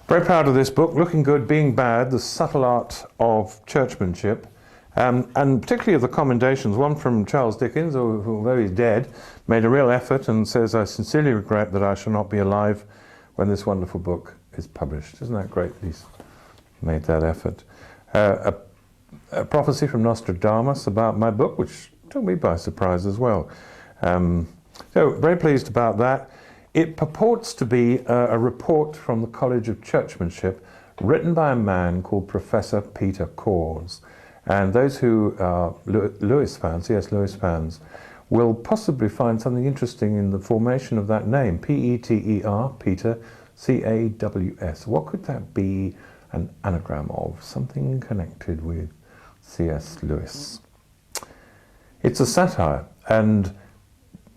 Very proud of this book, Looking Good, Being Bad, The Subtle Art of Churchmanship, and particularly of the commendations, one from Charles Dickens, who, although he's dead, made a real effort and says, "I sincerely regret that I shall not be alive when this wonderful book is published." Isn't that great that he's made that effort? A prophecy from Nostradamus about my book, which took me by surprise as well. So very pleased about that. It purports to be a report from the College of Churchmanship written by a man called Professor Peter Cors. And those who are Lewis fans, C.S. Lewis fans, will possibly find something interesting in the formation of that name, P-E-T-E-R, Peter, C-A-W-S. What could that be an anagram of? Something connected with C.S. Lewis. It's a satire, and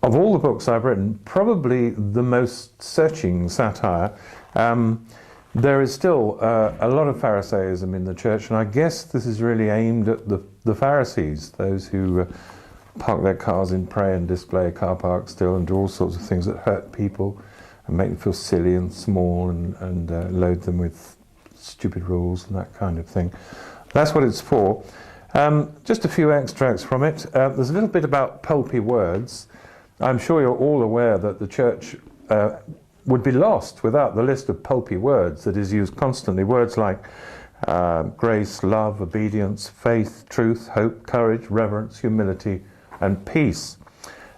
of all the books I've written, probably the most searching satire. There is still a lot of Pharisaism in the church, and I guess this is really aimed at the Pharisees, those who park their cars in pray and display car parks still and do all sorts of things that hurt people and make them feel silly and small and load them with stupid rules and that kind of thing. That's what it's for. Just a few extracts from it. There's a little bit about pulpy words. I'm sure you're all aware that the church would be lost without the list of pulpy words that is used constantly. Words like grace, love, obedience, faith, truth, hope, courage, reverence, humility, and peace.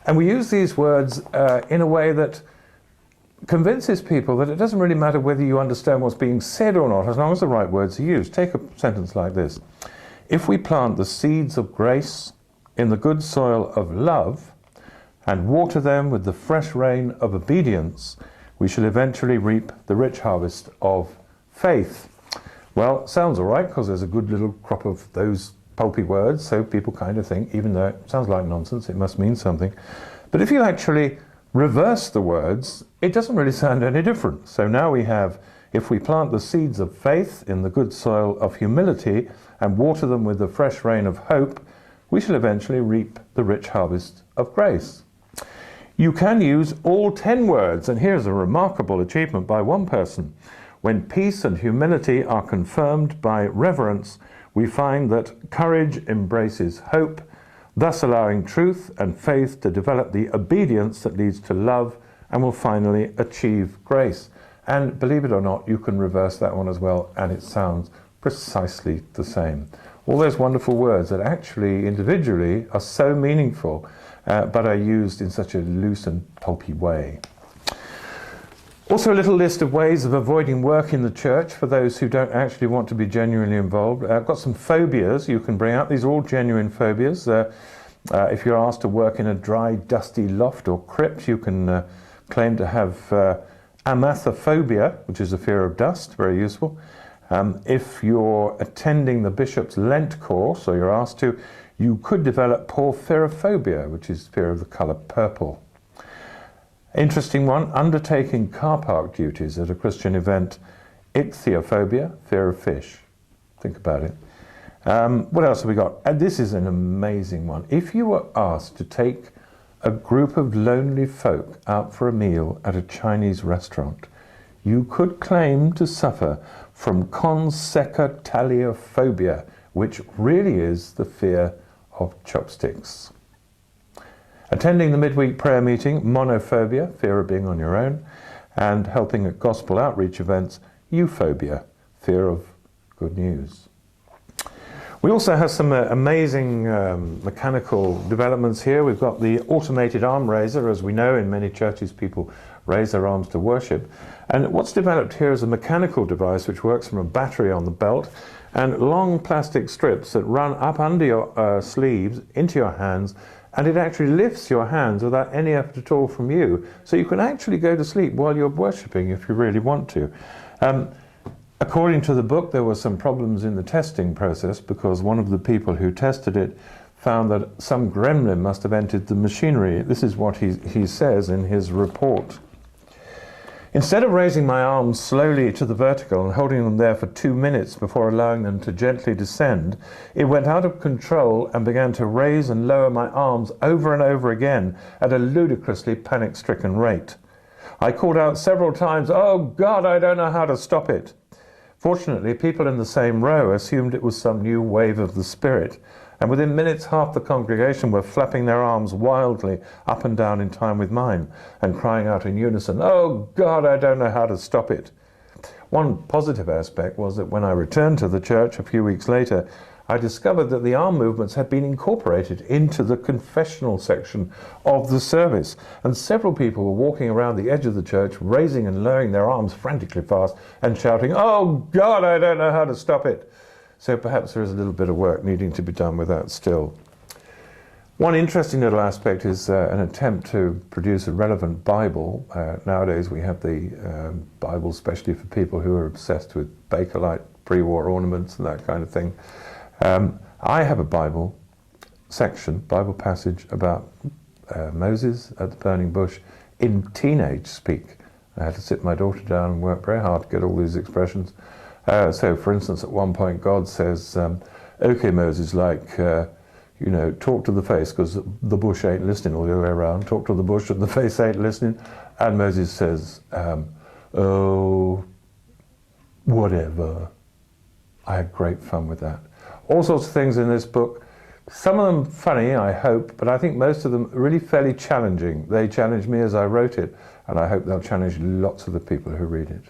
And we use these words in a way that convinces people that it doesn't really matter whether you understand what's being said or not, as long as the right words are used. Take a sentence like this. If we plant the seeds of grace in the good soil of love, and water them with the fresh rain of obedience, we shall eventually reap the rich harvest of faith. Well, sounds all right, because there's a good little crop of those pulpy words, so people kind of think, even though it sounds like nonsense, it must mean something. But if you actually reverse the words, it doesn't really sound any different. So now we have, if we plant the seeds of faith in the good soil of humility and water them with the fresh rain of hope, we shall eventually reap the rich harvest of grace. You can use all 10 words, and here's a remarkable achievement by one person. When peace and humility are confirmed by reverence, we find that courage embraces hope, thus allowing truth and faith to develop the obedience that leads to love and will finally achieve grace. And believe it or not, you can reverse that one as well, and it sounds precisely the same. All those wonderful words that actually individually are so meaningful, but are used in such a loose and pulpy way. Also a little list of ways of avoiding work in the church for those who don't actually want to be genuinely involved. I've got some phobias you can bring out. These are all genuine phobias. If you're asked to work in a dry, dusty loft or crypt, you can claim to have amathophobia, which is a fear of dust, very useful. If you're attending the bishop's Lent course, or you're asked to, you could develop porphyrophobia, which is fear of the colour purple. Interesting one, undertaking car park duties at a Christian event, ichthyophobia, fear of fish. Think about it. What else have we got? And this is an amazing one. If you were asked to take a group of lonely folk out for a meal at a Chinese restaurant, you could claim to suffer from consequentaliophobia, which really is the fear of chopsticks. Attending the midweek prayer meeting, monophobia, fear of being on your own, and helping at gospel outreach events, euphobia, fear of good news. We also have some amazing mechanical developments here. We've got the automated arm raiser. As we know, in many churches people raise their arms to worship. And what's developed here is a mechanical device which works from a battery on the belt and long plastic strips that run up under your sleeves into your hands, and it actually lifts your hands without any effort at all from you. So you can actually go to sleep while you're worshipping if you really want to. According to the book, there were some problems in the testing process because one of the people who tested it found that some gremlin must have entered the machinery. This is what he says in his report. Instead of raising my arms slowly to the vertical and holding them there for 2 minutes before allowing them to gently descend, it went out of control and began to raise and lower my arms over and over again at a ludicrously panic-stricken rate. I called out several times, "Oh God, I don't know how to stop it." Fortunately, people in the same row assumed it was some new wave of the Spirit, and within minutes half the congregation were flapping their arms wildly up and down in time with mine, and crying out in unison, "Oh God, I don't know how to stop it." One positive aspect was that when I returned to the church a few weeks later, I discovered that the arm movements had been incorporated into the confessional section of the service, and several people were walking around the edge of the church, raising and lowering their arms frantically fast and shouting, "Oh God, I don't know how to stop it." So perhaps there is a little bit of work needing to be done with that still. One interesting little aspect is an attempt to produce a relevant Bible. Nowadays we have the Bible especially for people who are obsessed with Bakelite pre-war ornaments and that kind of thing. I have a Bible section, Bible passage about Moses at the burning bush in teenage speak. I had to sit my daughter down and work very hard to get all these expressions. So, for instance, at one point God says, "Okay, Moses, talk to the face, because the bush ain't listening all the way around. Talk to the bush and the face ain't listening." And Moses says, "Oh, whatever." I had great fun with that. All sorts of things in this book, some of them funny, I hope, but I think most of them really fairly challenging. They challenged me as I wrote it, and I hope they'll challenge lots of the people who read it.